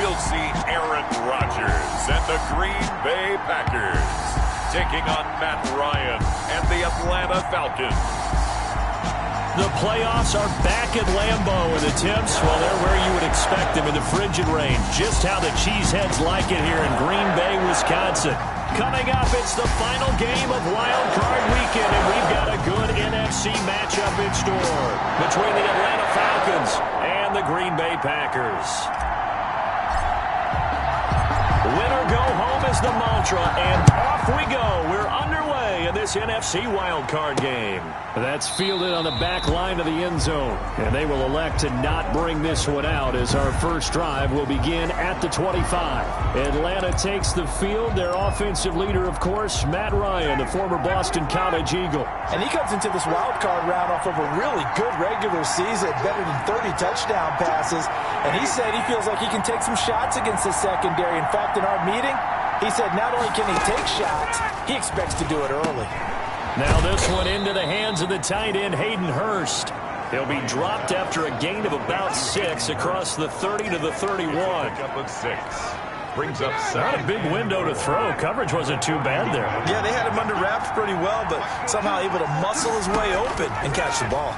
we'll see Aaron Rodgers and the Green Bay Packers taking on Matt Ryan and the Atlanta Falcons. The playoffs are back at Lambeau, and the temps, well, they're where you would expect them in the frigid rain. Just how the Cheeseheads like it here in Green Bay, Wisconsin. Coming up, it's the final game of Wild Card Weekend, and we've got a good NFC matchup in store between the Atlanta Falcons and the Green Bay Packers. Winner go home is the mantra, and off we go. We're underway in this NFC wildcard game. That's fielded on the back line of the end zone, and they will elect to not bring this one out as our first drive will begin at the 25. Atlanta takes the field. Their offensive leader, of course, Matt Ryan, the former Boston College Eagle. And he comes into this wildcard round off of a really good regular season, better than 30 touchdown passes. And he said he feels like he can take some shots against the secondary. In fact, in our meeting, he said not only can he take shots, he expects to do it early. Now this one into the hands of the tight end, Hayden Hurst. He'll be dropped after a gain of about 6 across the 30 to the 31. Up at 6. Brings up 7. Not a big window to throw. Coverage wasn't too bad there. Yeah, they had him under wraps pretty well, but somehow able to muscle his way open and catch the ball.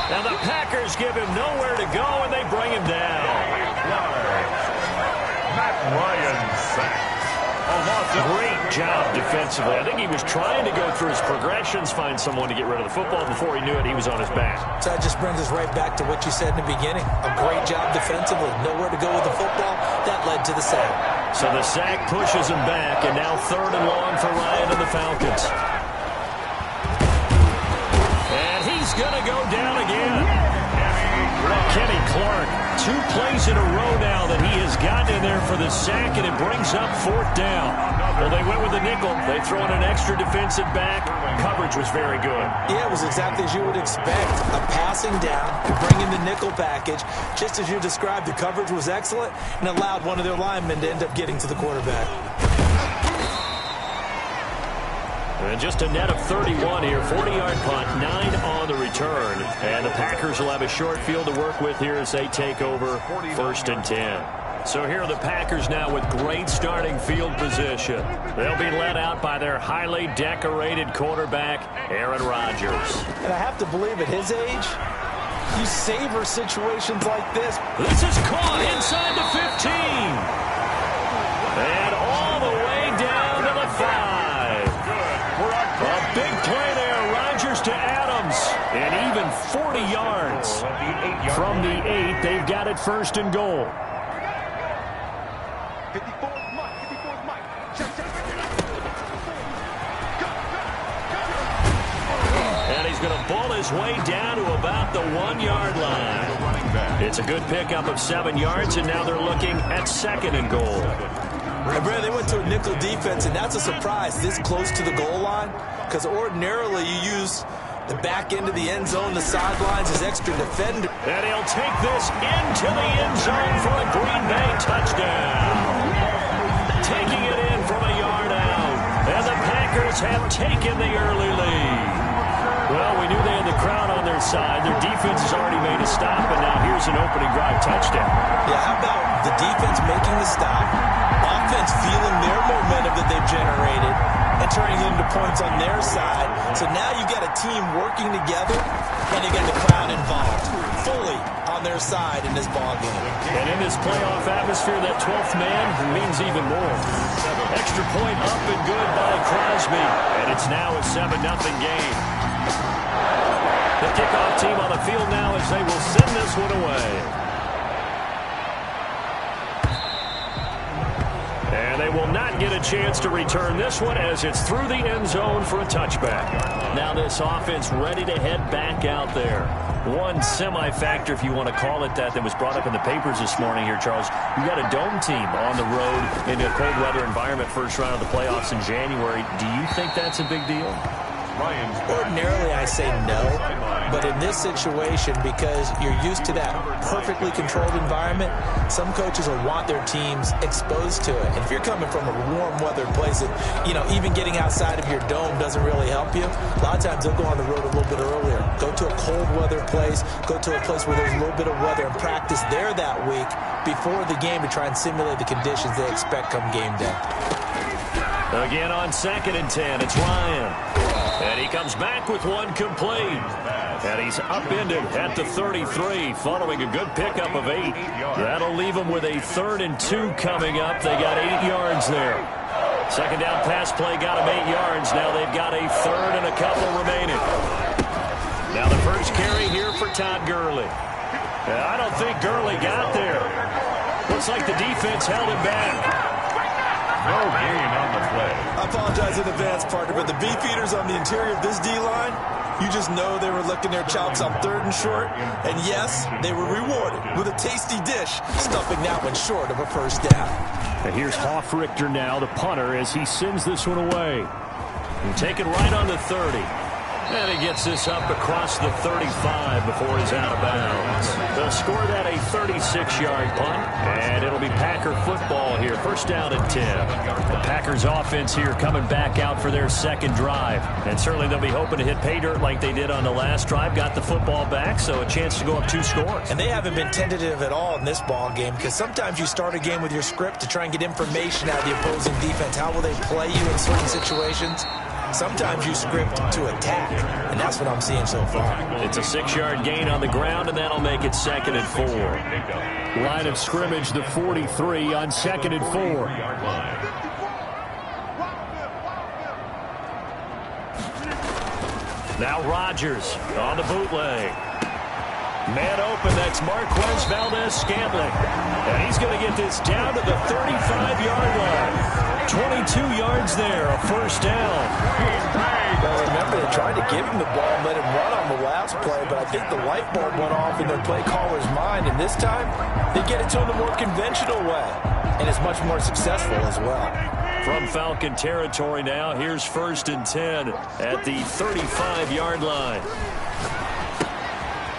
Now the Packers give him nowhere to go, and they bring him down. Matt Ryan sacked. Great job defensively. I think he was trying to go through his progressions, find someone to get rid of the football. Before he knew it, he was on his back. So that just brings us right back to what you said in the beginning. A great job defensively. Nowhere to go with the football. That led to the sack. So the sack pushes him back, and now 3rd and long for Ryan and the Falcons. And he's going to go down again. Kenny Clark, 2 plays in a row now that he has gotten in there for the sack, and it brings up 4th down. Well, they went with the nickel. They throw in an extra defensive back. Coverage was very good. Yeah, it was exactly as you would expect. A passing down, bring in the nickel package. Just as you described, the coverage was excellent and allowed one of their linemen to end up getting to the quarterback. And just a net of 31 here, 40-yard punt, 9 on the return. And the Packers will have a short field to work with here as they take over 1st and 10. So here are the Packers now with great starting field position. They'll be led out by their highly decorated quarterback, Aaron Rodgers. And I have to believe at his age, you savor situations like this. This is caught inside the 15. And all the way down to the 5. A big play there, Rodgers to Adams, and even 40 yards. From the 8, they've got it 1st and goal. And he's going to ball his way down to about the 1-yard line. It's a good pickup of 7 yards, and now they're looking at 2nd and goal. And Brad, they went to a nickel defense, and that's a surprise this close to the goal line, because ordinarily you use the back end of the end zone, the sidelines as extra defender. And he'll take this into the end zone for a Green Bay touchdown. Taking it in from a yard out, and the Packers have taken the early lead. Well, we knew they had the crowd on their side. Their defense has already made a stop, and now here's an opening drive touchdown. Yeah, how about the defense making the stop, offense feeling their momentum that they've generated, and turning it into points on their side. So now you got a team working together, and you got the crowd involved, fully on their side in this ball game. And in this playoff atmosphere, that 12th man means even more. Extra point up and good by Crosby, and it's now a 7-0 game. The kickoff team on the field now as they will send this one away. And they will not get a chance to return this one as it's through the end zone for a touchback. Now this offense ready to head back out there. One semi-factor, if you want to call it that was brought up in the papers this morning here, Charles. You got a dome team on the road in a cold weather environment, first round of the playoffs in January. Do you think that's a big deal? Ordinarily, I say no, but in this situation, because you're used to that perfectly controlled environment, some coaches will want their teams exposed to it. And if you're coming from a warm weather place and, even getting outside of your dome doesn't really help you, a lot of times they'll go on the road a little bit earlier. Go to a cold weather place, go to a place where there's a little bit of weather and practice there that week before the game to try and simulate the conditions they expect come game day. Again on 2nd and 10, it's Ryan. And he comes back with one complete. And he's upended at the 33 following a good pickup of 8. That'll leave him with a 3rd and 2 coming up. They got 8 yards there. Second down pass play got them 8 yards. Now they've got a 3rd and a couple remaining. Now the first carry here for Todd Gurley. I don't think Gurley got there. Looks like the defense held him back. No gain on the play. I apologize in advance, partner, but the beefeaters on the interior of this D-line, you just know they were licking their chops on 3rd and short. And yes, they were rewarded with a tasty dish, stuffing that one short of a first down. And here's Hoffrichter now, the punter, as he sends this one away. And take it right on the 30. And he gets this up across the 35 before he's out of bounds. They'll score that a 36-yard punt, and it'll be Packer football here. First down and 10. The Packers offense here coming back out for their second drive. And certainly they'll be hoping to hit pay dirt like they did on the last drive. Got the football back, so a chance to go up 2 scores. And they haven't been tentative at all in this ball game, because sometimes you start a game with your script to try and get information out of the opposing defense. How will they play you in certain situations? Sometimes you script to attack, and that's what I'm seeing so far. It's a 6-yard gain on the ground, and that'll make it 2nd and 4. Line of scrimmage, the 43 on 2nd and 4. Now Rodgers on the bootleg. Man open, that's Marquez Valdez-Scantling. And he's going to get this down to the 35-yard line. 22 yards there, a first down. Well, remember, they tried to give him the ball and let him run on the last play, but I think the light bulb went off in their play caller's mind, and this time they get it to him the more conventional way, and it's much more successful as well. From Falcon territory now, here's 1st and 10 at the 35-yard line.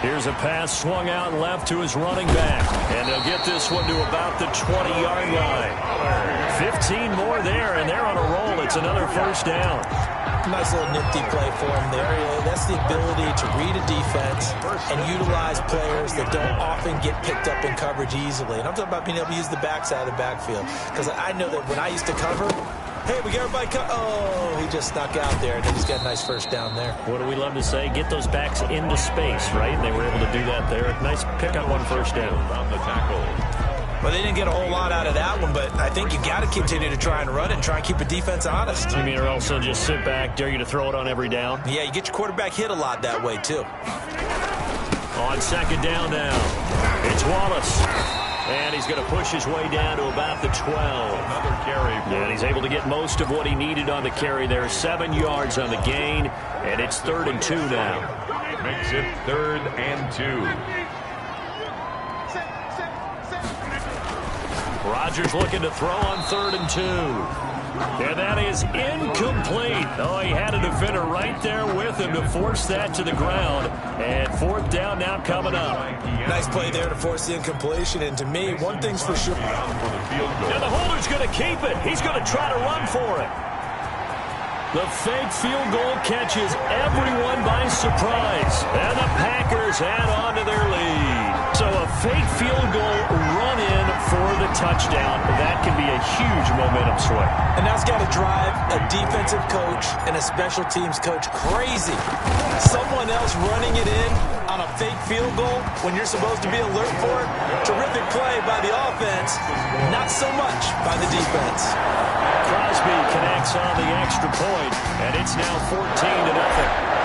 Here's a pass swung out left to his running back. And they'll get this one to about the 20-yard line. 15 more there, and they're on a roll. It's another first down. Nice little nifty play for him there. That's the ability to read a defense and utilize players that don't often get picked up in coverage easily. And I'm talking about being able to use the backside of the backfield. Because I know that when I used to cover, hey, we got everybody oh, he just snuck out there, and then he's got a nice first down there. What do we love to say? Get those backs into space, right? And they were able to do that there. Nice pick on one first down. On the tackle. Well, they didn't get a whole lot out of that one, but I think you got to continue to try and run it and try and keep a defense honest. You mean or also just sit back, dare you to throw it on every down? Yeah, you get your quarterback hit a lot that way, too. On 2nd down now, it's Wallace. And he's going to push his way down to about the 12. Another carry. And he's able to get most of what he needed on the carry there. 7 yards on the gain, and it's 3rd and 2 now. Makes it 3rd and 2. Rodgers looking to throw on 3rd and 2. And that is incomplete. Oh, he had a defender right there with him to force that to the ground. And 4th down now coming up. Nice play there to force the incompletion. And to me, one thing's for sure. And the holder's going to keep it. He's going to try to run for it. The fake field goal catches everyone by surprise. And the Packers add on to their lead. So a fake field goal run in for the touchdown. That can be a huge momentum swing. And that's got to drive a defensive coach and a special teams coach crazy. Someone else running it in on a fake field goal when you're supposed to be alert for it. Terrific play by the offense. Not so much by the defense. Crosby connects on the extra point, and it's now 14-0.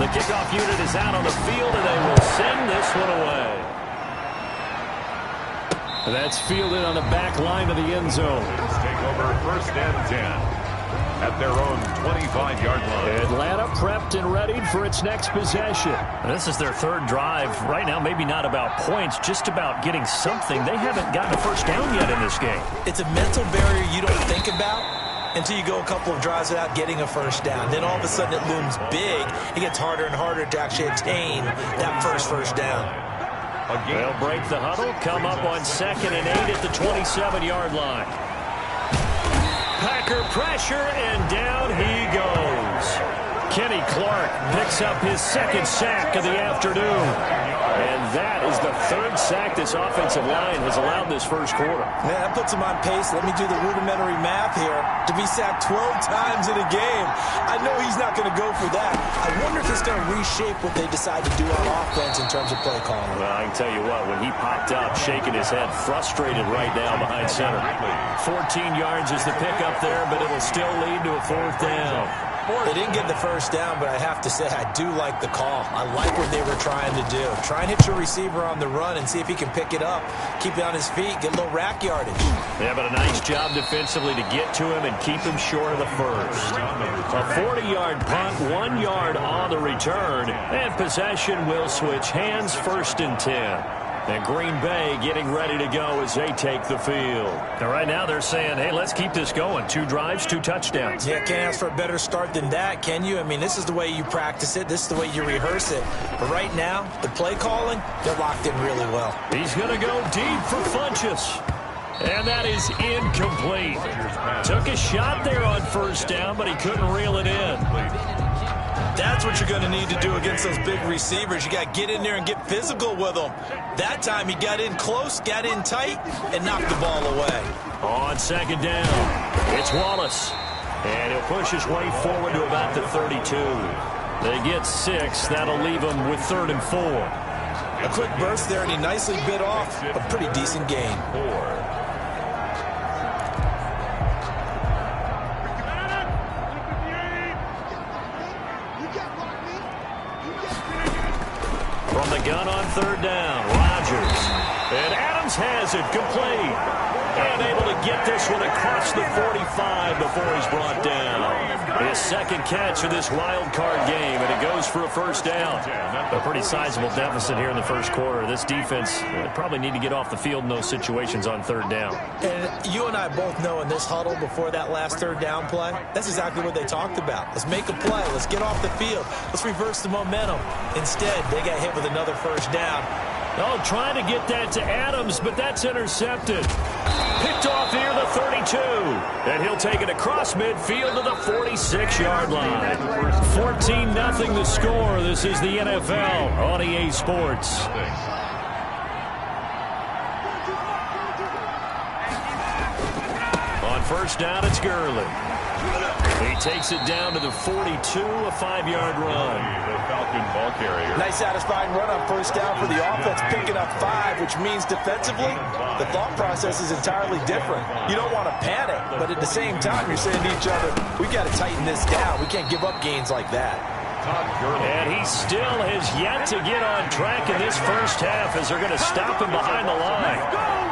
The kickoff unit is out on the field, and they will send this one away. That's fielded on the back line of the end zone. Take over 1st and 10 at their own 25-yard line. Atlanta prepped and ready for its next possession. This is their 3rd drive. Right now, maybe not about points, just about getting something. They haven't gotten a first down yet in this game. It's a mental barrier you don't think about until you go a couple of drives without getting a first down. Then all of a sudden it looms big. It gets harder and harder to actually attain that first down. They'll break the huddle, come up on 2nd and 8 at the 27-yard line. Packer pressure, and down he goes. Kenny Clark picks up his 2nd sack of the afternoon. And that is the 3rd sack this offensive line has allowed this first quarter. Man, that puts him on pace. Let me do the rudimentary math here. To be sacked 12 times in a game. I know he's not going to go for that. I wonder if it's going to reshape what they decide to do on offense in terms of play calling. Well, I can tell you what, when he popped up, shaking his head, frustrated right now behind center. 14 yards is the pickup there, but it'll still lead to a 4th down. They didn't get the first down, but I have to say I do like the call. I like what they were trying to do. Try and hit your receiver on the run and see if he can pick it up. Keep it on his feet, get a little rack yardage. Yeah, but a nice job defensively to get to him and keep him short of the first. A 40-yard punt, 1 yard on the return, and possession will switch hands, 1st and 10. And Green Bay getting ready to go as they take the field. Now, right now they're saying, hey, let's keep this going. 2 drives, 2 touchdowns. Yeah, can't ask for a better start than that, can you? I mean, this is the way you practice it. This is the way you rehearse it. But right now, the play calling, they're locked in really well. He's going to go deep for Funchess. And that is incomplete. Took a shot there on 1st down, but he couldn't reel it in. That's what you're going to need to do against those big receivers. You got to get in there and get physical with them. That time he got in close, got in tight, and knocked the ball away. On 2nd down, it's Wallace. And he'll push his way forward to about the 32. They get 6. That'll leave them with 3rd and 4. A quick burst there, and he nicely bit off a pretty decent gain. From the gun on 3rd down, Rodgers. And Adams has it complete. And able to get this one across the 45 before he's brought down. His 2nd catch of this wild card game, and it goes for a 1st down. A pretty sizable deficit here in the 1st quarter. This defense probably need to get off the field in those situations on 3rd down. And you and I both know in this huddle before that last 3rd down play, that's exactly what they talked about. Let's make a play. Let's get off the field. Let's reverse the momentum. Instead, they got hit with another 1st down. Oh, trying to get that to Adams, but that's intercepted. Picked off near the 32. And he'll take it across midfield to the 46-yard line. 14-0 the score. This is the NFL on EA Sports. On 1st down, it's Gurley. He takes it down to the 42, a 5-yard run. The Falcon ball carrier. Nice satisfying run on 1st down for the offense, picking up 5, which means defensively, the thought process is entirely different. You don't want to panic, but at the same time, you're saying to each other, we got to tighten this down. We can't give up gains like that. And he still has yet to get on track in this 1st half as they're going to stop him behind the line.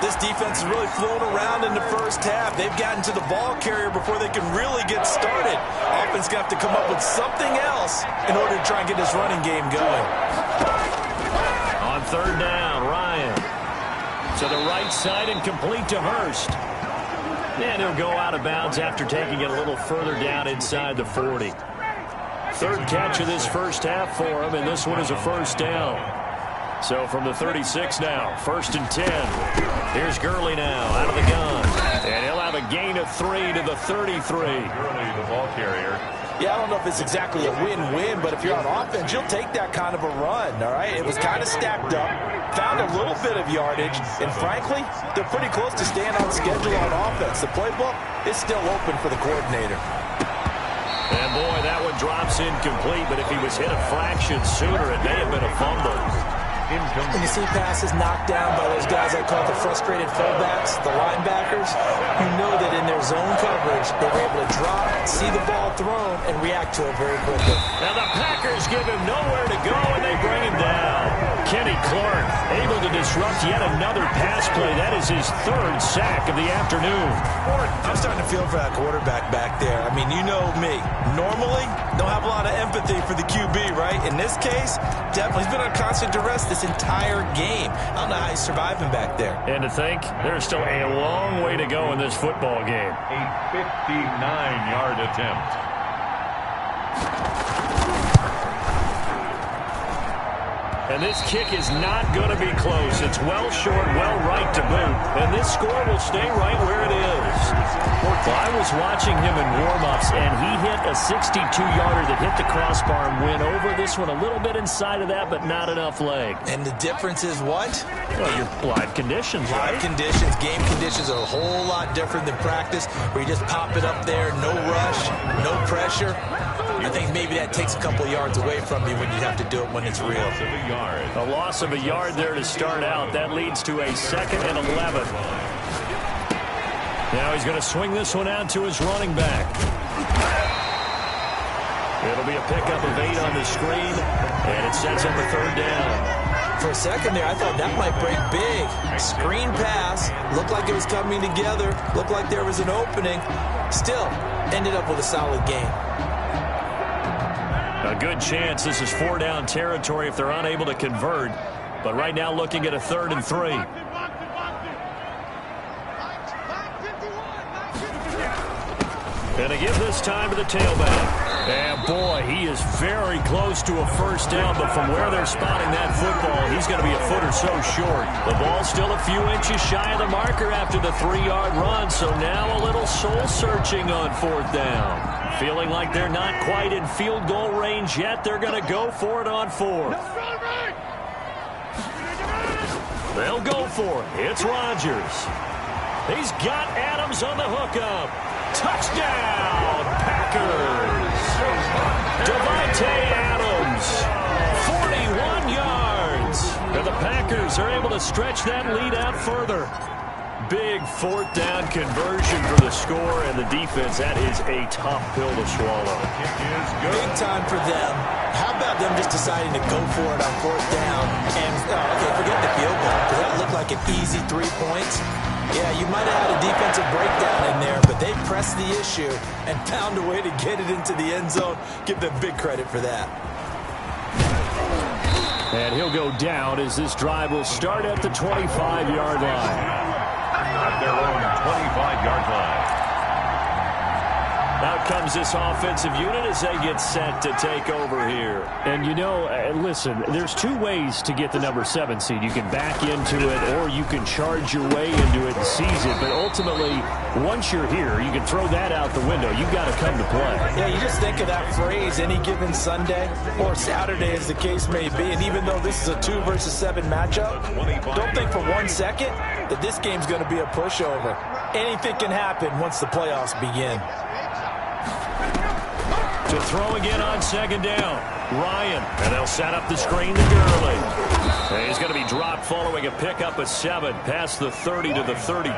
This defense is really flown around in the 1st half. They've gotten to the ball carrier before they can really get started. Offense got to come up with something else in order to try and get this running game going. On 3rd down, Ryan to the right side and complete to Hurst. And he'll go out of bounds after taking it a little further down inside the 40. 3rd catch of this 1st half for him, and this one is a 1st down. So from the 36 now, 1st and 10. Here's Gurley now out of the gun. And he'll have a gain of 3 to the 33. Gurley, the ball carrier. Yeah, I don't know if it's exactly a win-win, but if you're on offense, you'll take that kind of a run, all right? It was kind of stacked up, found a little bit of yardage, and frankly, they're pretty close to staying on schedule on offense. The playbook is still open for the coordinator. And boy, that one drops incomplete, but if he was hit a fraction sooner, it may have been a fumble. When you see passes knocked down by those guys I call the frustrated fullbacks, the linebackers, you know that in their zone coverage, they were able to drop, see the ball thrown, and react to it very quickly. Now the Packers give him nowhere to go, and they bring him down. Kenny Clark able to disrupt yet another pass play. That is his 3rd sack of the afternoon. I'm starting to feel for that quarterback back there. I mean, you know me. Normally, don't have a lot of empathy for the QB, right? In this case, definitely he's been on constant duress. The this entire game. I don't know how he's surviving back there. And to think, there's still a long way to go in this football game. A 59-yard attempt. And this kick is not going to be close. It's well short, well right to boot. And this score will stay right where it is. Well, I was watching him in warm-ups, and he hit a 62-yarder that hit the crossbar and went over. This one a little bit inside of that, but not enough leg. And the difference is what? Well, your live conditions, right? Live conditions, game conditions are a whole lot different than practice, where you just pop it up there, no rush, no pressure. I think maybe that takes a couple of yards away from you when you have to do it when it's real. A loss of a yard there to start out. That leads to a 2nd and 11. Now he's going to swing this one out to his running back. It'll be a pickup of 8 on the screen, and it sets up a 3rd down. For a second there, I thought that might break big. Screen pass, looked like it was coming together, looked like there was an opening. Still, ended up with a solid game. A good chance this is 4-down territory if they're unable to convert. But right now looking at a 3rd and 3. And they give this time to the tailback. And boy, he is very close to a 1st down, but from where they're spotting that football, he's going to be a foot or so short. The ball's still a few inches shy of the marker after the 3-yard run, so now a little soul-searching on 4th down. Feeling like they're not quite in field goal range yet, they're going to go for it on 4th. They'll go for it. It's Rodgers. He's got Adams on the hookup. Touchdown, Packers. Davante Adams, 41 yards. And the Packers are able to stretch that lead out further. Big 4th down conversion for the score, and the defense, that is a tough pill to swallow. Big time for them. How about them just deciding to go for it on 4th down? And, okay, forget the field goal, because that looked like an easy 3 points. Yeah, you might have had a defensive breakdown in there, but they pressed the issue and found a way to get it into the end zone. Give them big credit for that. And he'll go down as this drive will start at the 25-yard line. At their own 25-yard line. Out comes this offensive unit as they get set to take over here. And, you know, listen, there's 2 ways to get the number 7 seed. You can back into it or you can charge your way into it and seize it. But ultimately, once you're here, you can throw that out the window. You've got to come to play. Yeah, you just think of that phrase, any given Sunday or Saturday as the case may be. And even though this is a 2 versus 7 matchup, don't think for 1 second that this game's going to be a pushover. Anything can happen once the playoffs begin. To throw again on 2nd down. Ryan, and they'll set up the screen to Gurley. And he's going to be dropped following a pickup of 7 past the 30 to the 32.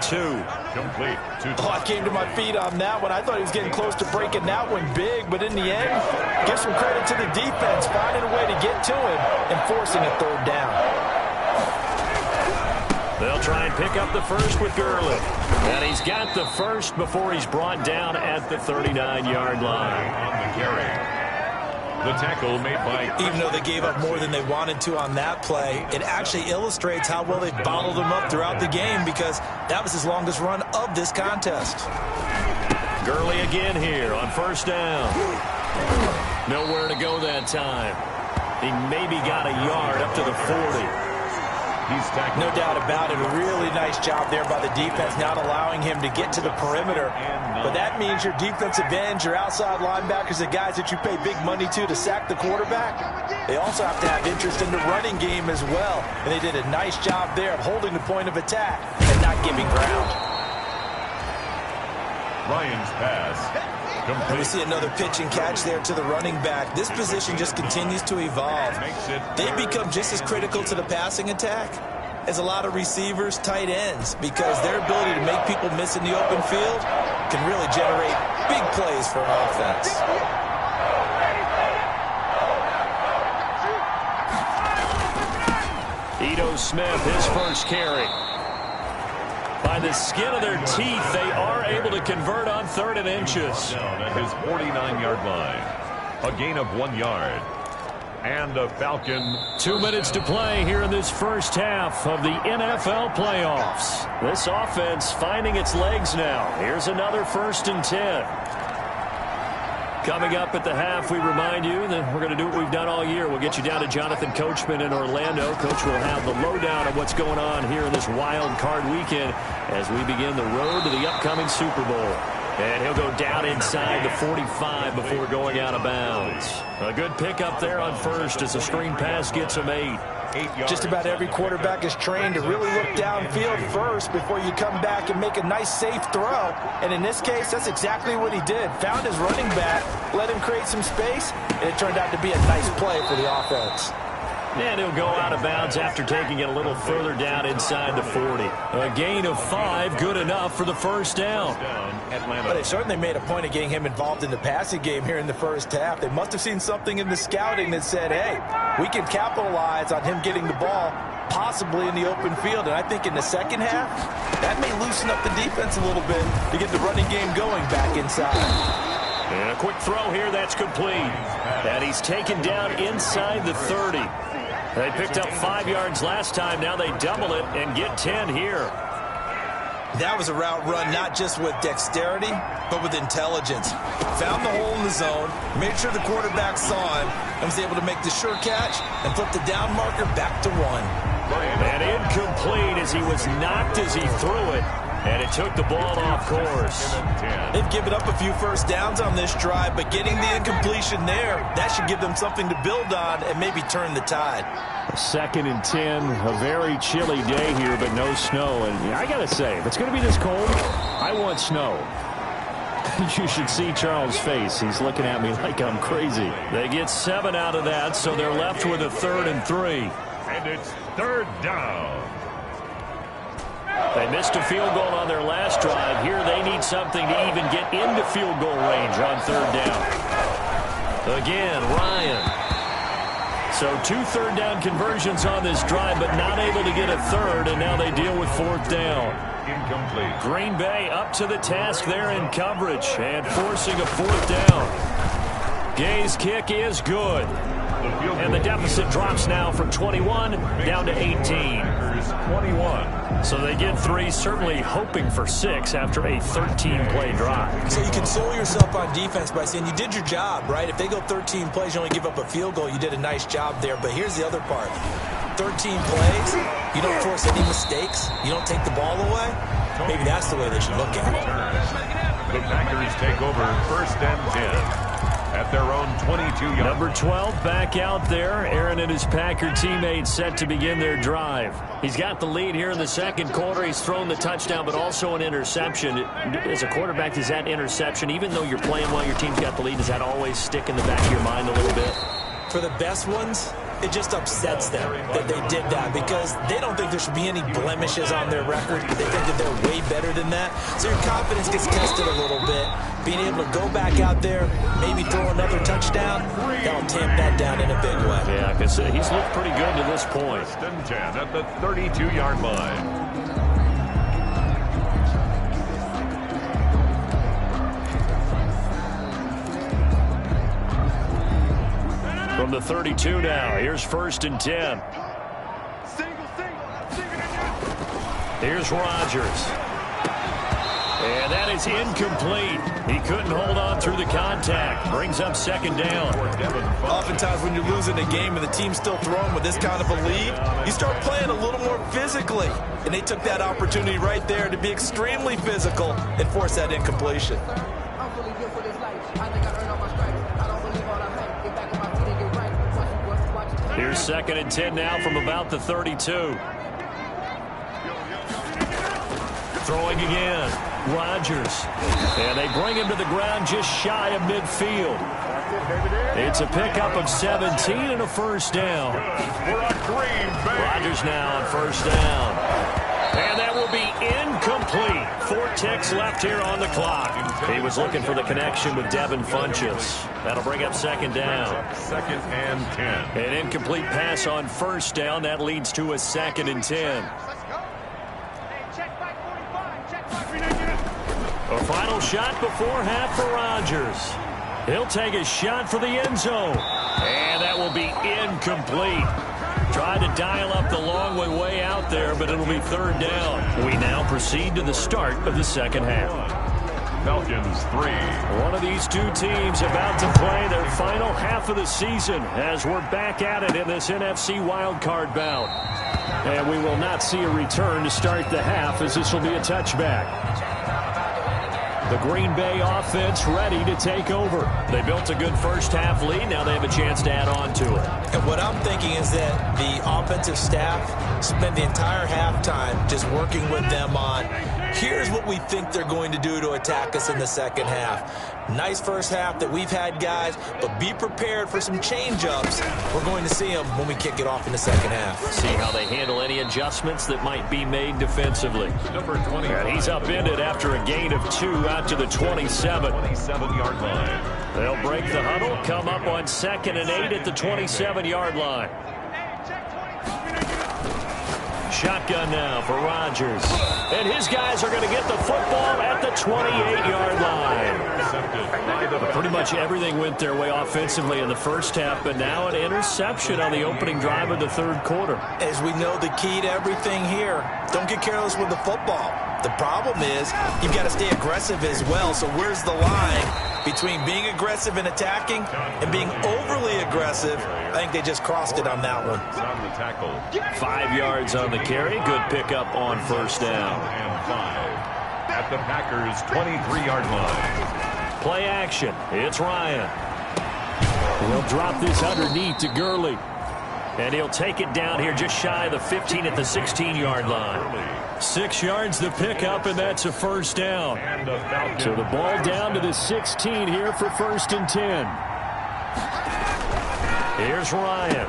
Complete. Oh, I came to my feet on that one. I thought he was getting close to breaking that one big, but in the end, give some credit to the defense, finding a way to get to him and forcing a 3rd down. They'll try and pick up the 1st with Gurley. And he's got the 1st before he's brought down at the 39-yard line. On the carry. The tackle made by... Even though they gave up more than they wanted to on that play, it actually illustrates how well they've bottled him up throughout the game because that was his longest run of this contest. Gurley again here on 1st down. Nowhere to go that time. He maybe got a yard up to the 40. No doubt about it. A really nice job there by the defense, not allowing him to get to the perimeter. But that means your defensive ends, your outside linebackers, the guys that you pay big money to sack the quarterback, they also have to have interest in the running game as well. And they did a nice job there of holding the point of attack and not giving ground. Ryan's pass. And we see another pitch and catch there to the running back. This position just continues to evolve. They become just as critical to the passing attack as a lot of receivers, tight ends, because their ability to make people miss in the open field can really generate big plays for an offense. Ito Smith, his 1st carry. By the skin of their teeth, they are able to convert on 3rd and inches. Down at his 49-yard line. A gain of 1 yard. and a Falcon. 2 minutes to play here in this first half of the NFL playoffs. This offense finding its legs now. Here's another 1st and 10. Coming up at the half, we remind you that we're going to do what we've done all year. We'll get you down to Jonathan Coachman in Orlando. Coach will have the lowdown of what's going on here in this wild card weekend as we begin the road to the upcoming Super Bowl. And he'll go down inside the 45 before going out of bounds. A good pickup there on first as the screen pass gets him 8. Just about every quarterback is trained to really look downfield first before you come back and make a nice, safe throw. And in this case, that's exactly what he did. Found his running back, let him create some space, and it turned out to be a nice play for the offense. And he'll go out of bounds after taking it a little further down inside the 40. A gain of 5, good enough for the first down. But they certainly made a point of getting him involved in the passing game here in the first half. They must have seen something in the scouting that said, hey, we can capitalize on him getting the ball, possibly in the open field. And I think in the second half, that may loosen up the defense a little bit to get the running game going back inside. And a quick throw here, that's complete. And he's taken down inside the 30. They picked up 5 yards last time. Now they double it and get 10 here. That was a route run not just with dexterity, but with intelligence. Found the hole in the zone, made sure the quarterback saw him, and was able to make the sure catch and flip the down marker back to 1. And incomplete as he was knocked as he threw it. And it took the ball off course. They've given up a few first downs on this drive, but getting the incompletion there, that should give them something to build on and maybe turn the tide. 2nd and 10, a very chilly day here, but no snow. And I got to say, if it's going to be this cold, I want snow. You should see Charles' face. He's looking at me like I'm crazy. They get 7 out of that, so they're left with a 3rd and 3. And it's 3rd down. They missed a field goal on their last drive. Here they need something to even get into field goal range on 3rd down. Again, Ryan. So 2 3rd down conversions on this drive, but not able to get a 3rd, and now they deal with 4th down. Incomplete. Green Bay up to the task there in coverage and forcing a 4th down. Gay's kick is good. And the deficit drops now from 21 down to 18. 21. So they get 3, certainly hoping for 6 after a 13-play drive. So you console yourself on defense by saying you did your job, right? If they go 13 plays, you only give up a field goal, you did a nice job there. But here's the other part. 13 plays, you don't force any mistakes, you don't take the ball away. Maybe that's the way they should look at it. The Packers take over 1st and 10. At their own 22-yard. Number 12 back out there. Aaron and his Packer teammates set to begin their drive. He's got the lead here in the 2nd quarter. He's thrown the touchdown, but also an interception. As a quarterback, does that interception, even though you're playing while your team's got the lead, does that always stick in the back of your mind a little bit? For the best ones, it just upsets them that they did that because they don't think there should be any blemishes on their record. They think that they're way better than that. So your confidence gets tested a little bit. Being able to go back out there, maybe throw another touchdown, that'll tamp that down in a big way. Yeah, because he's looked pretty good to this point. 1st and 10 at the 32-yard line. From the 32 now, here's 1st and 10. Here's Rodgers. And that is incomplete. He couldn't hold on through the contact. Brings up 2nd down. Oftentimes when you're losing a game and the team's still throwing with this kind of a lead, you start playing a little more physically. And they took that opportunity right there to be extremely physical and force that incompletion. Here's 2nd and 10 now from about the 32. Throwing again. Rodgers. And they bring him to the ground just shy of midfield. It's a pickup of 17 and a 1st down. Rodgers now on 1st down. And that will be incomplete. 4 ticks left here on the clock. He was looking for the connection with Devin Funchess. That'll bring up 2nd down. 2nd and 10. An incomplete pass on 1st down. That leads to a 2nd and 10. A final shot before half for Rodgers. He'll take a shot for the end zone. And that will be incomplete. Tried to dial up the long way out there, but it'll be third down. We now proceed to the start of the second half. Falcons 3. One of these two teams about to play their final half of the season as we're back at it in this NFC wildcard bout. And we will not see a return to start the half, as this will be a touchback. The Green Bay offense ready to take over. They built a good first half lead. Now they have a chance to add on to it. And what I'm thinking is that the offensive staff spent the entire halftime just working with them on, here's what we think they're going to do to attack us in the second half. Nice first half that we've had, guys, but be prepared for some change-ups. We're going to see them when we kick it off in the second half. See how they handle any adjustments that might be made defensively. Number 20. And he's upended after a gain of 2 out to the 27. 27-yard line. They'll break the huddle, come up on 2nd and 8 at the 27-yard line. Shotgun now for Rodgers. And his guys are going to get the football at the 28-yard line. Pretty much everything went their way offensively in the first half, but now an interception on the opening drive of the third quarter. As we know, the key to everything here, don't get careless with the football. The problem is you've got to stay aggressive as well. So where's the line between being aggressive and attacking and being overly aggressive? I think they just crossed it on that one. 5 yards on the carry. Good pickup on first down. And 5 at the Packers' 23-yard line. Play action. It's Ryan. He'll drop this underneath to Gurley. And he'll take it down here just shy of the 15 at the 16-yard line. 6 yards the pickup, and that's a first down. So the ball down to the 16 here for 1st and 10. Here's Ryan.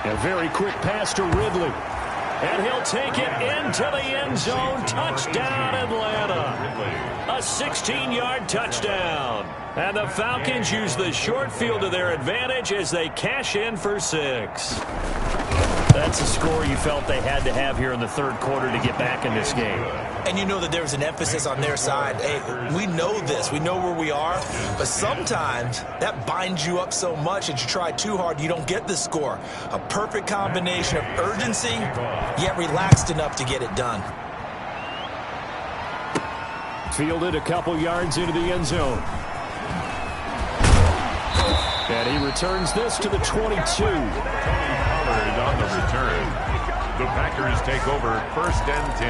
A very quick pass to Ridley. And he'll take it into the end zone. Touchdown, Atlanta. A 16-yard touchdown. And the Falcons use the short field to their advantage as they cash in for 6. That's a score you felt they had to have here in the third quarter to get back in this game. And you know that there was an emphasis on their side. Hey, we know this. We know where we are. But sometimes that binds you up so much that you try too hard, you don't get the score. A perfect combination of urgency, yet relaxed enough to get it done. Fielded a couple yards into the end zone. And he returns this to the 22. On the return. The Packers take over 1st and 10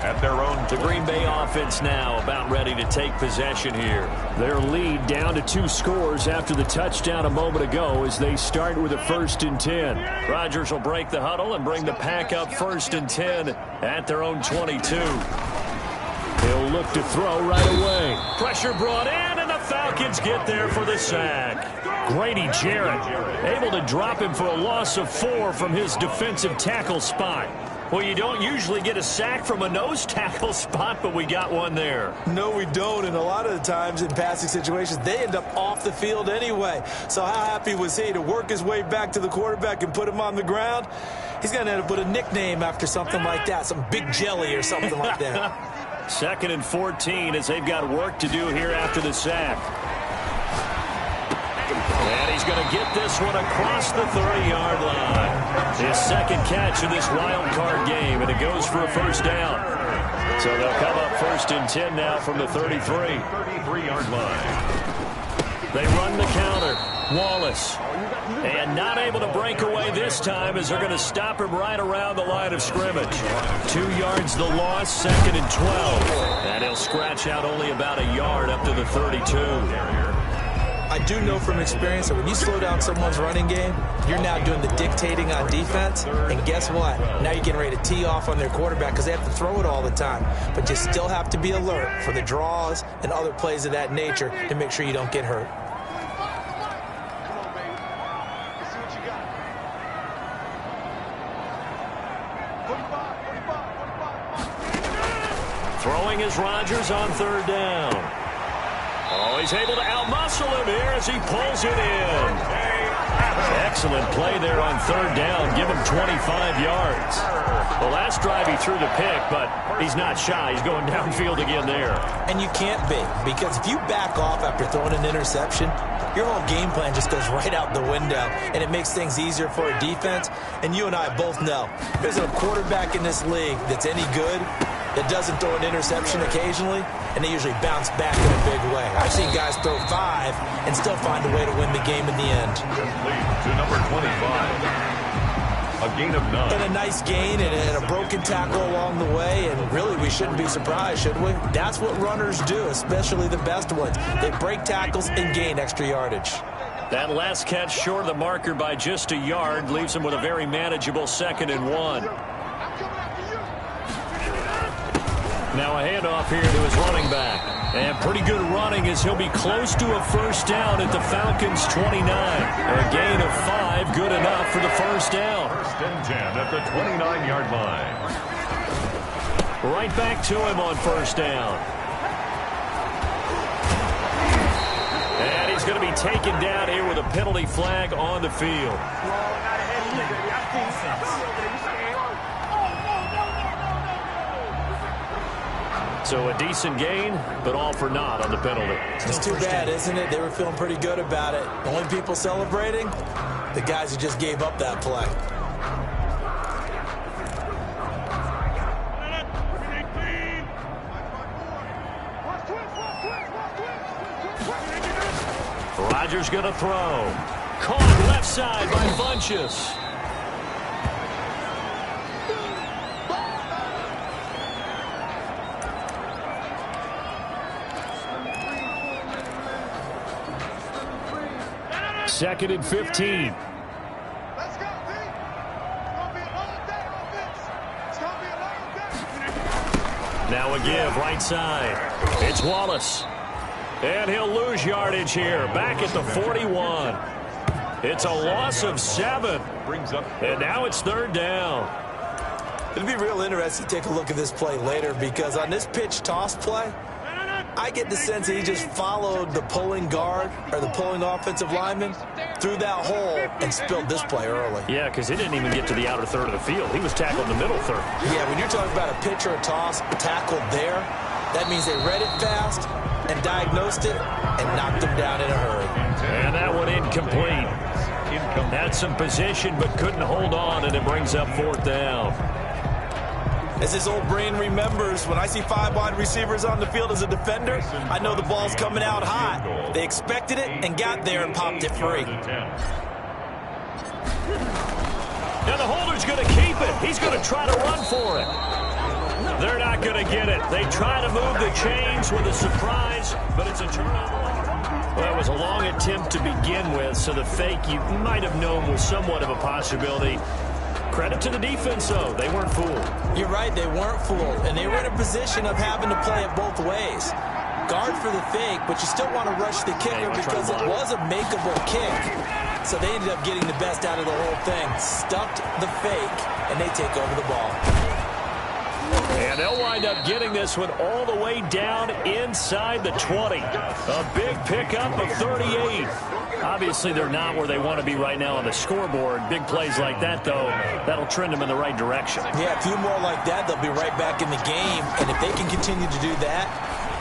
at their own. The Green Bay offense now about ready to take possession here. Their lead down to 2 scores after the touchdown a moment ago as they start with a 1st and 10. Rodgers will break the huddle and bring the pack up 1st and 10 at their own 22. He'll look to throw right away. Pressure brought in, and the Falcons get there for the sack. Grady Jarrett able to drop him for a loss of 4 from his defensive tackle spot. Well, you don't usually get a sack from a nose tackle spot, but we got one there. No, we don't, and a lot of the times in passing situations, they end up off the field anyway. So how happy was he to work his way back to the quarterback and put him on the ground? He's going to end up with a nickname after something like that, some Big Jelly or something like that. 2nd and 14 as they've got work to do here after the sack. And he's going to get this one across the 30-yard line. His 2nd catch of this wild card game, and it goes for a 1st down. So they'll come up 1st and 10 now from the 33. 33-yard line. They run the counter. Wallace. And not able to break away this time as they're going to stop him right around the line of scrimmage. 2 yards the loss, 2nd and 12. And he'll scratch out only about a yard up to the 32. I do know from experience that when you slow down someone's running game, you're now doing the dictating on defense. And guess what? Now you're getting ready to tee off on their quarterback because they have to throw it all the time. But you still have to be alert for the draws and other plays of that nature to make sure you don't get hurt. Throwing is Rodgers on 3rd down. Oh, he's able to outmuscle him here as he pulls it in. Excellent play there on 3rd down. Give him 25 yards. The last last drive he threw the pick, but he's not shy. He's going downfield again there. And you can't be, because if you back off after throwing an interception, your whole game plan just goes right out the window, and it makes things easier for a defense. And you and I both know there's a quarterback in this league that's any good that doesn't throw an interception occasionally, and they usually bounce back in a big way. I've seen guys throw 5 and still find a way to win the game in the end. Lead to number 25. A gain of 9. And a nice gain and a broken tackle along the way, and really we shouldn't be surprised, should we? That's what runners do, especially the best ones. They break tackles and gain extra yardage. That last catch short of the marker by just a yard leaves him with a very manageable 2nd and 1. Now a handoff here to his running back. And pretty good running as he'll be close to a first down at the Falcons' 29. A gain of 5, good enough for the first down. 1st and 10 at the 29-yard line. Right back to him on first down. And he's going to be taken down here with a penalty flag on the field. So a decent gain, but all for naught on the penalty. It's too bad, isn't it? They were feeling pretty good about it. The only people celebrating, the guys who just gave up that play. Rodgers going to throw. Caught left side by Funchess. Second and 15. Let's go, Pete. It's going to be a long day, offense. It's going to be a long day. Now a give right side. It's Wallace. And he'll lose yardage here. Back at the 41. It's a loss of 7. And now it's 3rd down. It'll be real interesting to take a look at this play later, because on this pitch toss play, I get the sense that he just followed the pulling guard or the pulling offensive lineman through that hole and spilled this play early. Yeah, because he didn't even get to the outer third of the field. He was tackled in the middle third. Yeah, when you're talking about a pitch or a toss tackled there, that means they read it fast and diagnosed it and knocked him down in a hurry. And that one incomplete. Had some position but couldn't hold on, and it brings up 4th down. As his old brain remembers, when I see 5 wide receivers on the field as a defender, I know the ball's coming out hot. They expected it and got there and popped it free. Now the holder's going to keep it. He's going to try to run for it. They're not going to get it. They try to move the chains with a surprise, but it's a turnover. Well, it was a long attempt to begin with, so the fake you might have known was somewhat of a possibility. Credit to the defense, though. They weren't fooled. You're right, they weren't fooled, and they were in a position of having to play it both ways. Guard for the fake, but you still want to rush the kicker because it was a makeable kick. So they ended up getting the best out of the whole thing. Stuffed the fake, and they take over the ball. And they'll wind up getting this one all the way down inside the 20. A big pickup of 38. Obviously, they're not where they want to be right now on the scoreboard. Big plays like that, though, that'll trend them in the right direction. Yeah, a few more like that, they'll be right back in the game. And if they can continue to do that,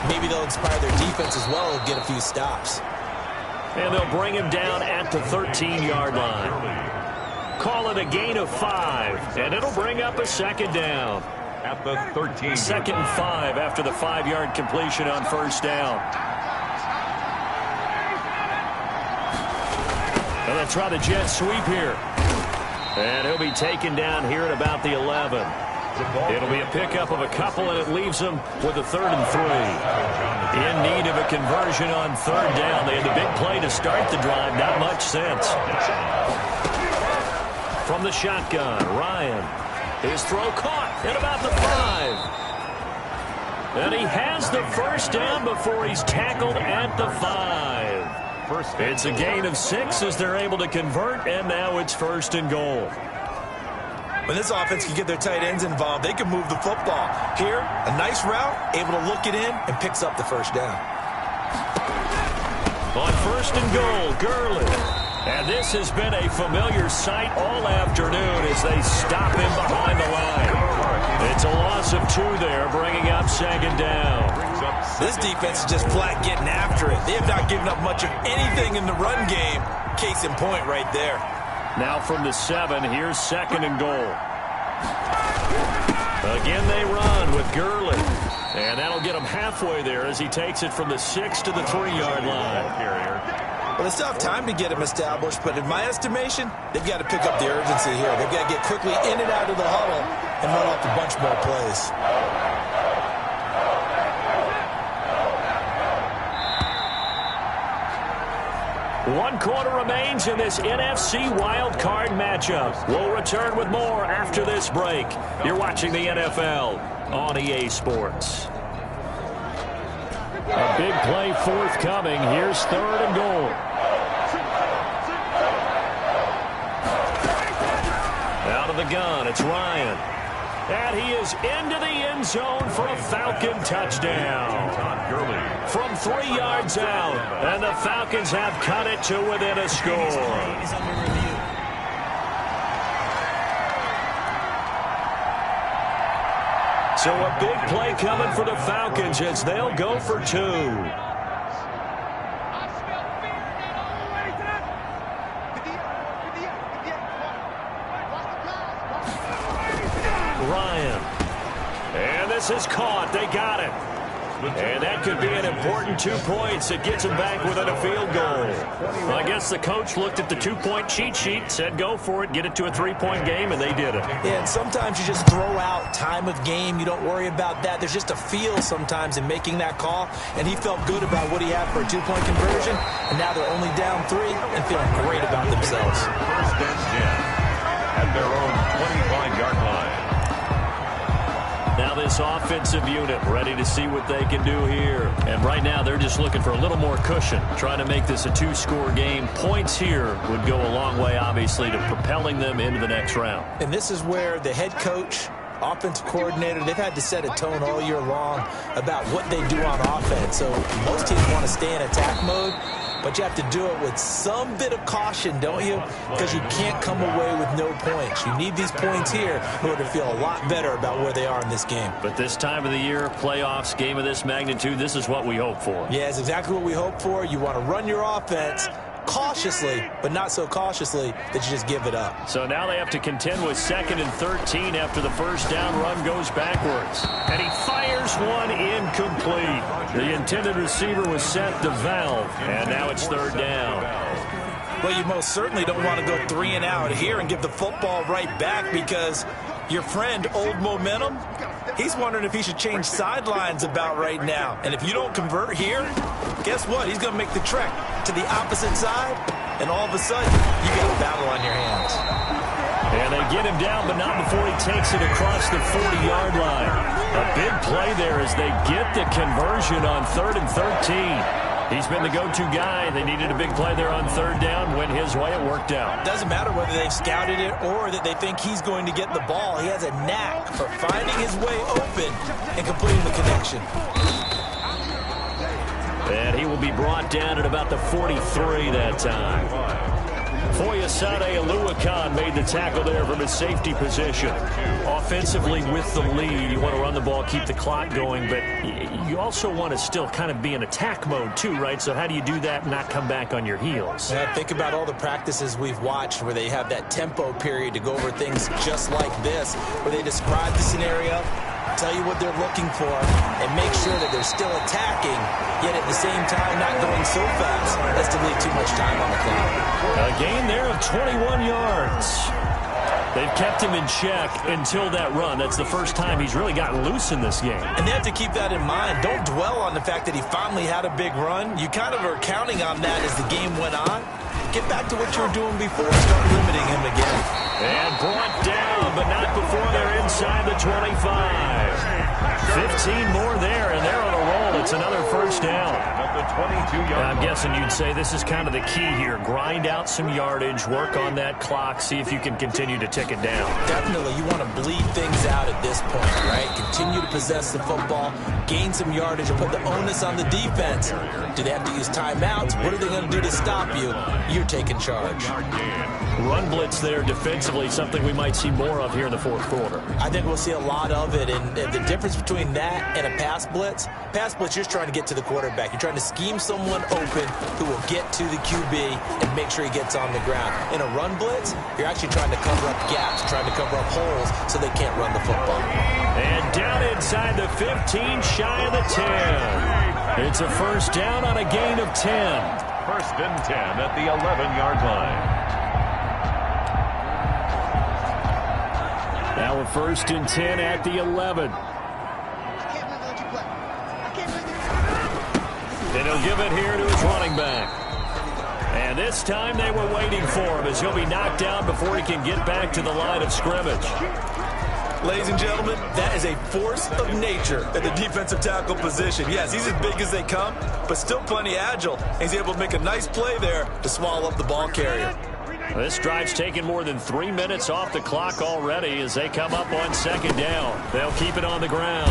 maybe they'll inspire their defense as well and get a few stops. And they'll bring him down at the 13-yard line. Call it a gain of 5, and it'll bring up a 2nd down. At the 13. 2nd and 5 after the 5-yard completion on first down. And they'll try the jet sweep here. And he'll be taken down here at about the 11. It'll be a pickup of a couple, and it leaves them with a 3rd and 3. In need of a conversion on 3rd down. They had the big play to start the drive. Not much sense. From the shotgun, Ryan. His throw caught at about the 5. And he has the first down before he's tackled at the 5. It's a gain of 6 as they're able to convert, and now it's 1st and goal. When this offense can get their tight ends involved, they can move the football. Here, a nice route, able to look it in, and picks up the first down. On 1st and goal, Gurley. And this has been a familiar sight all afternoon as they stop him behind the line. loss of 2 there, bringing up 2nd down. This defense is just flat getting after it. They have not given up much of anything in the run game. Case in point right there. Now from the 7, here's 2nd and goal. Again they run with Gurley. And that'll get him halfway there as he takes it from the 6 to the 3-yard line. Well, they still have time to get him established, but in my estimation, they've got to pick up the urgency here. They've got to get quickly in and out of the huddle and run off a bunch more plays. One quarter remains in this NFC wildcard matchup. We'll return with more after this break. You're watching the NFL on EA Sports. A big play forthcoming. Here's 3rd and goal. Out of the gun, it's Ryan. And he is into the end zone for a Falcon touchdown. From 3 yards out, and the Falcons have cut it to within a score. So a big play coming for the Falcons as they'll go for 2. Ryan. And this is caught. They got it. And that could be an important 2 points. It gets them back within a field goal. Well, I guess the coach looked at the 2-point cheat sheet, said go for it, get it to a 3-point game, and they did it. Yeah, and sometimes you just throw out time of game. You don't worry about that. There's just a feel sometimes in making that call, and he felt good about what he had for a 2-point conversion, and now they're only down 3 and feeling great about themselves. First and 10 at their own 25-yard line. Now this offensive unit ready to see what they can do here. And right now they're just looking for a little more cushion, trying to make this a 2-score game. Points here would go a long way, obviously, to propelling them into the next round. And this is where the head coach, offensive coordinator, they've had to set a tone all year long about what they do on offense. So most teams want to stay in attack mode, but you have to do it with some bit of caution, don't you? Because you can't come away with no points. You need these points here in order to feel a lot better about where they are in this game. But this time of the year, playoffs, game of this magnitude, this is what we hope for. Yeah, it's exactly what we hope for. You want to run your offense cautiously, but not so cautiously that you just give it up. So now they have to contend with 2nd and 13 after the first down run goes backwards. And he fires one incomplete. The intended receiver was set to Valve, and now it's 3rd down. Well, you most certainly don't want to go 3 and out here and give the football right back, because your friend, Old Momentum, he's wondering if he should change sidelines about right now. And if you don't convert here, guess what? He's going to make the trek to the opposite side, and all of a sudden, you got a battle on your hands. And they get him down, but not before he takes it across the 40-yard line. A big play there as they get the conversion on 3rd and 13. He's been the go-to guy. They needed a big play there on 3rd down. Went his way. It worked out. Doesn't matter whether they've scouted it or that they think he's going to get the ball. He has a knack for finding his way open and completing the connection. And he will be brought down at about the 43 that time. Foyesade Aluakan made the tackle there from his safety position. Offensively with the lead, you want to run the ball, keep the clock going, but you also want to still kind of be in attack mode too, right? So how do you do that and not come back on your heels? Yeah, think about all the practices we've watched where they have that tempo period to go over things just like this, where they describe the scenario, tell you what they're looking for, and make sure that they're still attacking, yet at the same time not going so fast as to leave too much time on the clock. A gain there of 21 yards. They've kept him in check until that run. That's the first time he's really gotten loose in this game. And they have to keep that in mind. Don't dwell on the fact that he finally had a big run. You kind of are counting on that as the game went on. Get back to what you were doing before and start limiting him again. And brought down, but not before they're inside the 25. 15 more there, and they're on a roll. It's another first down. I'm guessing you'd say this is kind of the key here. Grind out some yardage, work on that clock, see if you can continue to tick it down. Definitely, you want to bleed things out at this point, right? Continue to possess the football, gain some yardage, and put the onus on the defense. Do they have to use timeouts? What are they going to do to stop you? You're taking charge. Run blitz there defensively, something we might see more of here in the fourth quarter. I think we'll see a lot of it, and the difference between that and a pass blitz, you're just trying to get to the quarterback. You're trying to scheme someone open who will get to the QB and make sure he gets on the ground. In a run blitz, you're actually trying to cover up gaps, trying to cover up holes so they can't run the football. And down inside the 15, shy of the 10. It's a first down on a gain of 10. First and 10 at the 11-yard line. Now a first and 10 at the 11. And he'll give it here to his running back. And this time they were waiting for him as he'll be knocked down before he can get back to the line of scrimmage. Ladies and gentlemen, that is a force of nature at the defensive tackle position. Yes, he's as big as they come, but still plenty agile. He's able to make a nice play there to swallow up the ball carrier. This drive's taken more than 3 minutes off the clock already as they come up on second down. They'll keep it on the ground.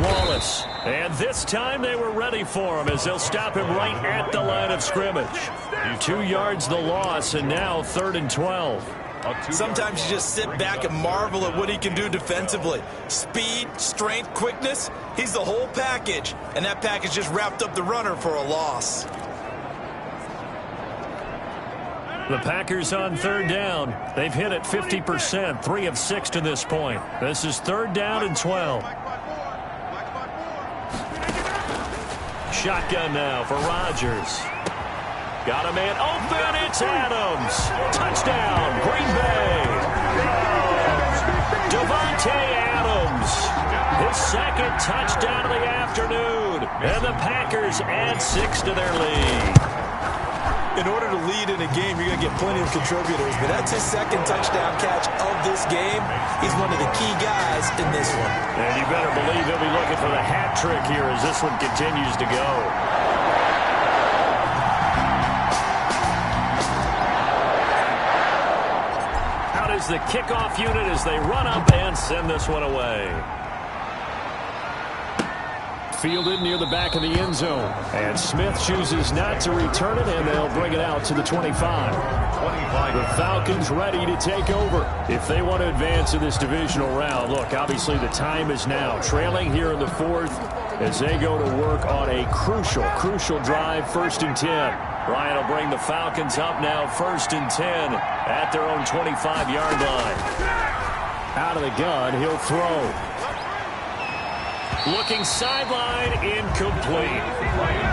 Wallace. And this time they were ready for him as they'll stop him right at the line of scrimmage. 2 yards the loss, and now 3rd and 12. Sometimes you just sit back and marvel at what he can do defensively. Speed, strength, quickness, he's the whole package. And that package just wrapped up the runner for a loss. The Packers on 3rd down. They've hit it 50%, 3 of 6 to this point. This is 3rd down and 12. Shotgun now for Rodgers. Got a man open. It's Adams. Touchdown, Green Bay. Devontae Adams. His second touchdown of the afternoon. And the Packers add 6 to their lead. In order to lead in a game, you're going to get plenty of contributors, but that's his second touchdown catch of this game. He's one of the key guys in this one. And you better believe he'll be looking for the hat trick here as this one continues to go. Out is the kickoff unit as they run up and send this one away. Fielded near the back of the end zone. And Smith chooses not to return it, and they'll bring it out to the 25. The Falcons ready to take over if they want to advance in this divisional round. Look, obviously the time is now. Trailing here in the 4th as they go to work on a crucial drive, 1st and 10. Ryan will bring the Falcons up now, 1st and 10 at their own 25-yard line. Out of the gun, he'll throw. Looking sideline, incomplete.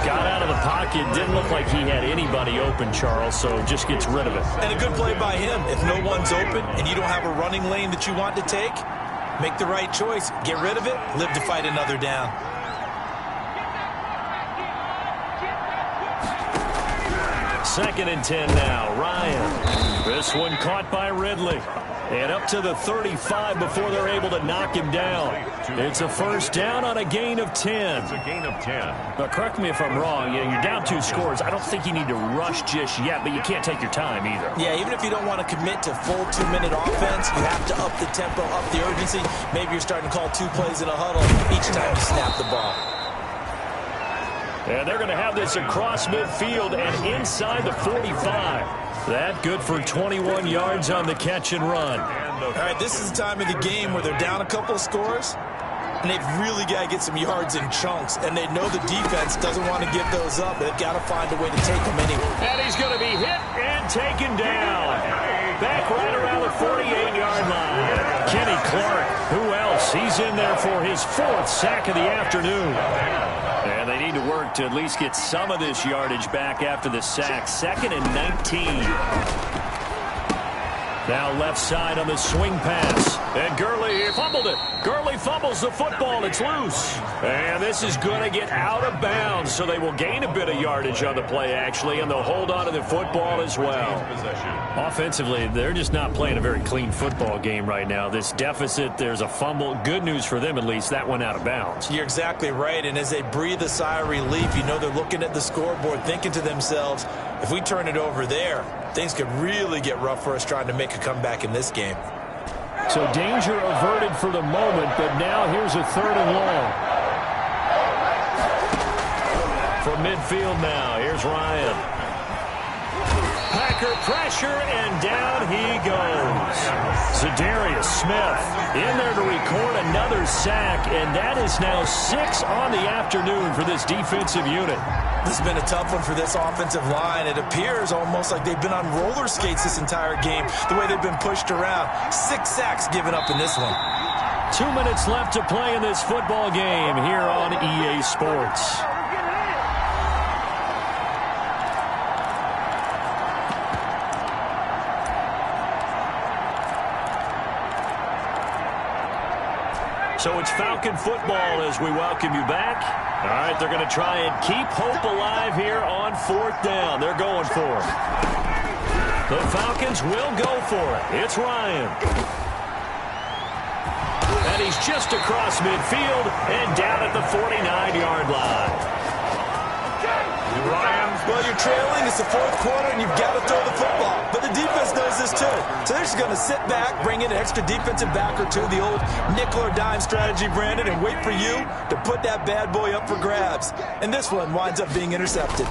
Got out of the pocket. Didn't look like he had anybody open, Charles, so just gets rid of it. And a good play by him. If no one's open and you don't have a running lane that you want to take, make the right choice. Get rid of it. Live to fight another down. Second and 10 now. Ryan. This one caught by Ridley. And up to the 35 before they're able to knock him down. It's a first down on a gain of 10. It's a gain of 10. Now, correct me if I'm wrong. You're down 2 scores. I don't think you need to rush just yet, but you can't take your time either. Yeah, even if you don't want to commit to full 2-minute offense, you have to up the tempo, up the urgency. Maybe you're starting to call 2 plays in a huddle each time you snap the ball. And they're going to have this across midfield and inside the 45. That good for 21 yards on the catch and run. All right, this is the time of the game where they're down a couple of scores, and they've really got to get some yards in chunks, and they know the defense doesn't want to give those up, but they've got to find a way to take them anyway. And he's going to be hit and taken down. Back right around the 48-yard line. Kenny Clark, who else? He's in there for his 4th sack of the afternoon. And they need to work to at least get some of this yardage back after the sack. 2nd and 19. Now left side on the swing pass. And Gurley fumbled it. Gurley fumbles the football. It's loose. And this is going to get out of bounds, so they will gain a bit of yardage on the play, actually, and they'll hold on to the football as well. Offensively, they're just not playing a very clean football game right now. This deficit, there's a fumble. Good news for them, at least. That went out of bounds. You're exactly right, and as they breathe a sigh of relief, you know they're looking at the scoreboard, thinking to themselves, if we turn it over there, things could really get rough for us trying to make a comeback in this game. So danger averted for the moment, but now here's a 3rd and long. From midfield now, here's Ryan. Packer pressure, and down he goes. Za'Darius Smith in there to record another sack, and that is now 6 on the afternoon for this defensive unit. This has been a tough one for this offensive line. It appears almost like they've been on roller skates this entire game, the way they've been pushed around. 6 sacks given up in this one. 2 minutes left to play in this football game here on EA Sports. So it's Falcon football as we welcome you back. All right, they're going to try and keep hope alive here on 4th down. They're going for it. The Falcons will go for it. It's Ryan. And he's just across midfield and down at the 49-yard line. Ryan, well, you're trailing. It's the 4th quarter, and you've got to throw the football. But the defense knows this, too. So they're just going to sit back, bring in an extra defensive back or two, the old nickel or dime strategy, Brandon, and wait for you to put that bad boy up for grabs. And this one winds up being intercepted.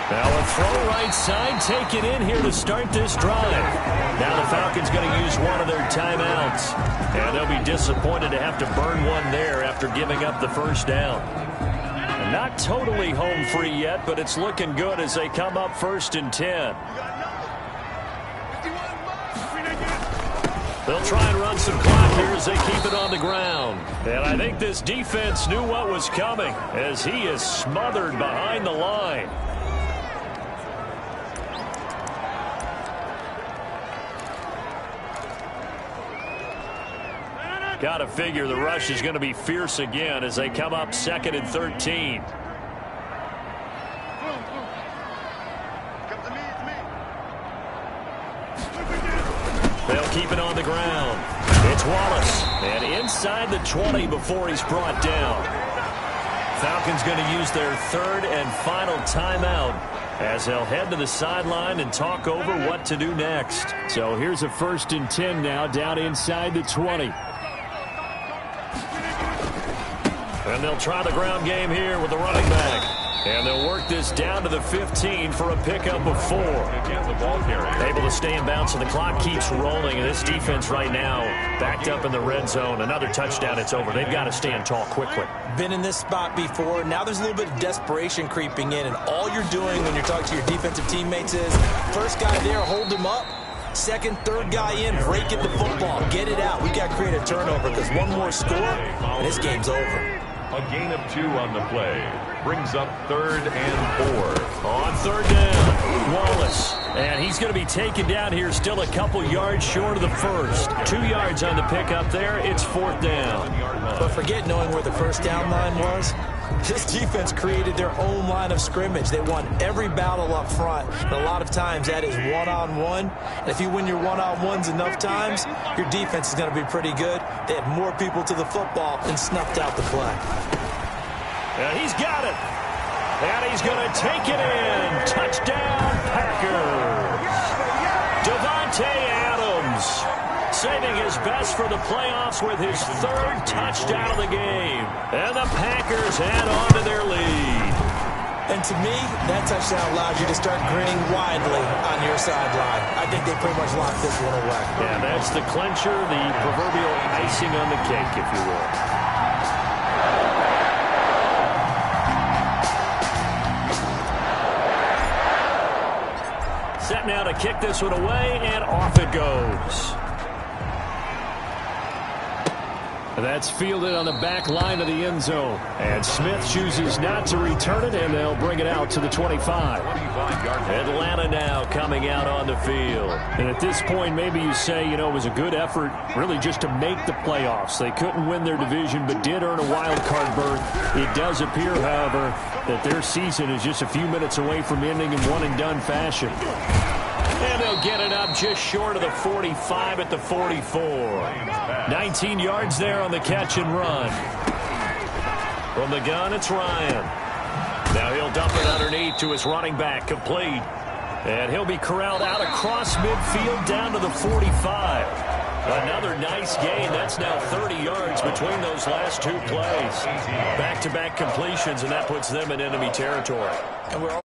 Now a throw right side taken in here to start this drive. Now the Falcons going to use one of their timeouts. And they'll be disappointed to have to burn one there after giving up the first down. Not totally home free yet, but it's looking good as they come up 1st and 10. They'll try and run some clock here as they keep it on the ground. And I think this defense knew what was coming as he is smothered behind the line. Got to figure the rush is going to be fierce again as they come up 2nd and 13. They'll keep it on the ground. It's Wallace. And inside the 20 before he's brought down. Falcons going to use their 3rd and final timeout as they'll head to the sideline and talk over what to do next. So here's a 1st and 10 now down inside the 20. And they'll try the ground game here with the running back. And they'll work this down to the 15 for a pickup of 4. Able to stay in bounds, so the clock keeps rolling. And this defense right now backed up in the red zone. Another touchdown, it's over. They've got to stand tall quickly. Been in this spot before. Now there's a little bit of desperation creeping in. And all you're doing when you're talking to your defensive teammates is, first guy there, hold him up. 2nd, 3rd guy in, break it the football. Get it out. We've got to create a turnover because one more score, and this game's over. A gain of 2 on the play. Brings up 3rd and 4. On 3rd down, Wallace. And he's going to be taken down here still a couple yards short of the first. 2 yards on the pickup there. It's 4th down. But forget knowing where the first down line was. This defense created their own line of scrimmage. They won every battle up front. And a lot of times that is one-on-one. And if you win your one-on-ones enough times, your defense is going to be pretty good. They had more people to the football and snuffed out the play. And he's got it. And he's going to take it in. Touchdown, Packers. Devontae Adams saving his best for the playoffs with his 3rd touchdown of the game. And the Packers add on to their lead. And to me, that touchdown allows you to start grinning widely on your sideline. I think they pretty much locked this one away. Yeah, that's the clincher, the proverbial icing on the cake, if you will. Set now to kick this one away, and off it goes. That's fielded on the back line of the end zone. And Smith chooses not to return it, and they'll bring it out to the 25. Atlanta now coming out on the field. And at this point, maybe you say, you know, it was a good effort really just to make the playoffs. They couldn't win their division, but did earn a wild card berth. It does appear, however, that their season is just a few minutes away from ending in one-and-done fashion. And they'll get it up just short of the 45 at the 44. 19 yards there on the catch and run. From the gun, it's Ryan. Now he'll dump it underneath to his running back, complete. And he'll be corralled out across midfield down to the 45. Another nice gain. That's now 30 yards between those last 2 plays. Back-to-back completions, and that puts them in enemy territory. And we're